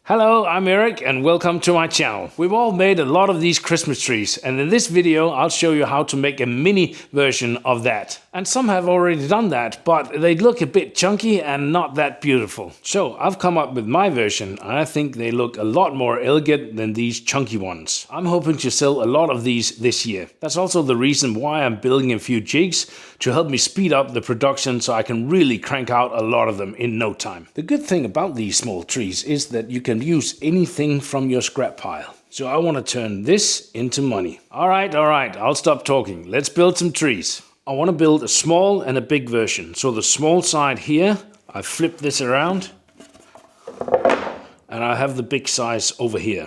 Hello, I'm Eric and welcome to my channel. We've all made a lot of these Christmas trees, and in this video I'll show you how to make a mini version of that. And some have already done that, but they look a bit chunky and not that beautiful. So I've come up with my version and I think they look a lot more elegant than these chunky ones. I'm hoping to sell a lot of these this year. That's also the reason why I'm building a few jigs to help me speed up the production so I can really crank out a lot of them in no time. The good thing about these small trees is that you can use anything from your scrap pile. So I want to turn this into money. All right, I'll stop talking. Let's build some trees. I want to build a small and a big version. So the small side here, I flip this around and I have the big size over here.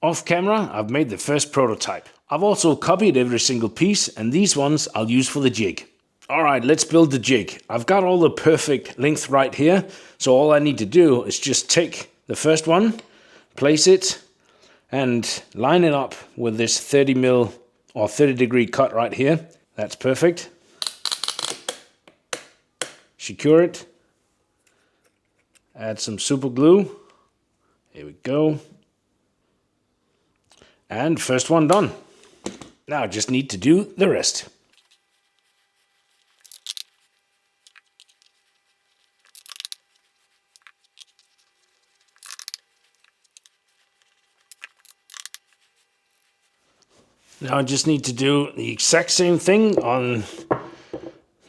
Off camera, I've made the first prototype. I've also copied every single piece, and these ones I'll use for the jig. All right, let's build the jig. I've got all the perfect length right here, so all I need to do is just take the first one, place it, and line it up with this 30 mil or 30 degree cut right here. That's perfect. Secure it. Add some super glue. Here we go. And first one done. Now I just need to do the rest. Now I just need to do the exact same thing on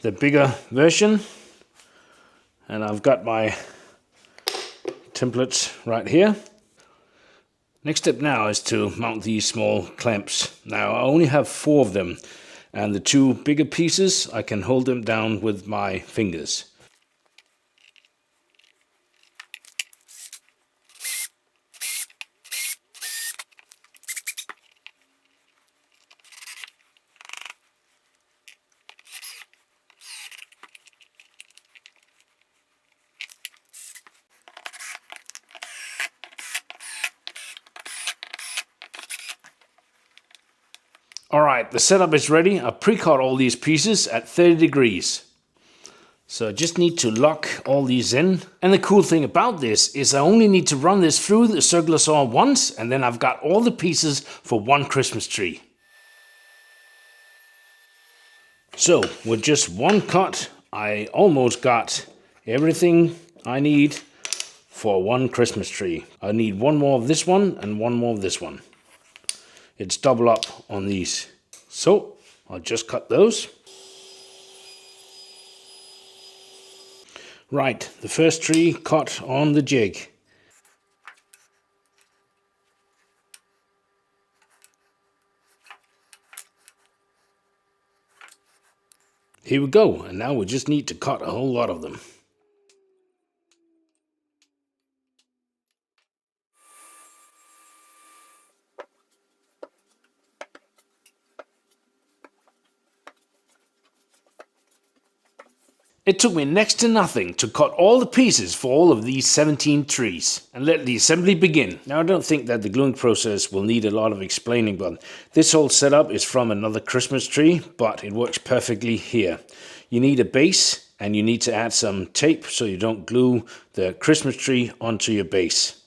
the bigger version. And I've got my templates right here. Next step now is to mount these small clamps. Now I only have 4 of them, and the 2 bigger pieces I can hold them down with my fingers. Alright, the setup is ready. I pre-cut all these pieces at 30 degrees. So I just need to lock all these in. And the cool thing about this is I only need to run this through the circular saw once, and then I've got all the pieces for one Christmas tree. So with just one cut, I almost got everything I need for one Christmas tree. I need one more of this one and one more of this one. It's double up on these. So I'll just cut those. Right, the first tree cut on the jig. Here we go, and now we just need to cut a whole lot of them. It took me next to nothing to cut all the pieces for all of these 17 trees and let the assembly begin. Now I don't think that the gluing process will need a lot of explaining, but this whole setup is from another Christmas tree, but it works perfectly here. You need a base and you need to add some tape so you don't glue the Christmas tree onto your base.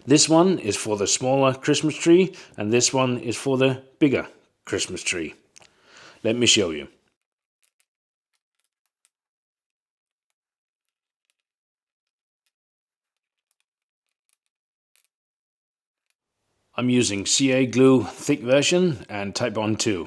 This one is for the smaller Christmas tree and this one is for the bigger Christmas tree. Let me show you. I'm using CA glue thick version and Titebond 2.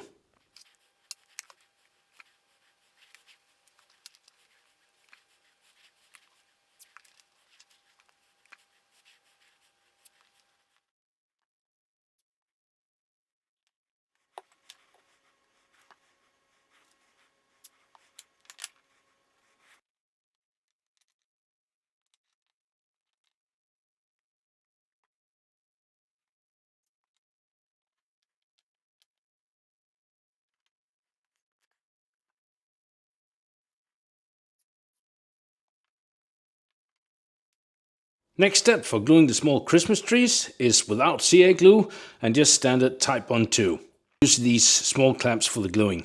Next step for gluing the small Christmas trees is without CA glue and just standard Titebond 2. Use these small clamps for the gluing.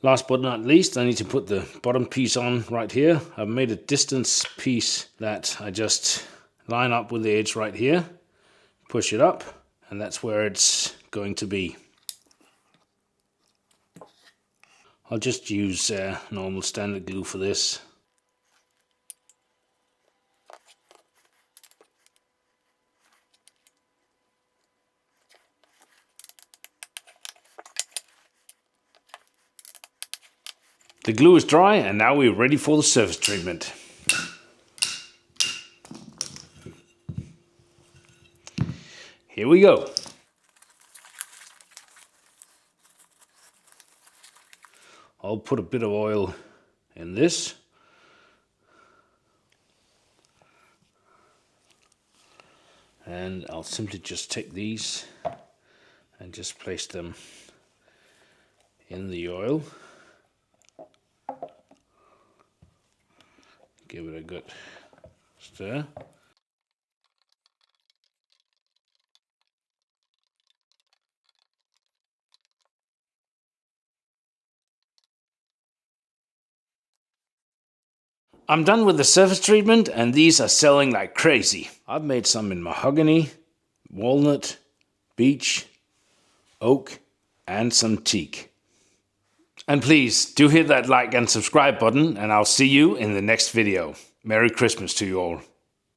Last but not least, I need to put the bottom piece on right here. I've made a distance piece that I just line up with the edge right here, push it up, and that's where it's going to be. I'll just use normal standard glue for this. The glue is dry and now we're ready for the surface treatment. Here we go. I'll put a bit of oil in this. And I'll simply just take these and just place them in the oil. Give it a good stir. I'm done with the surface treatment and these are selling like crazy. I've made some in mahogany, walnut, beech, oak and some teak. And please do hit that like and subscribe button and I'll see you in the next video. Merry Christmas to you all.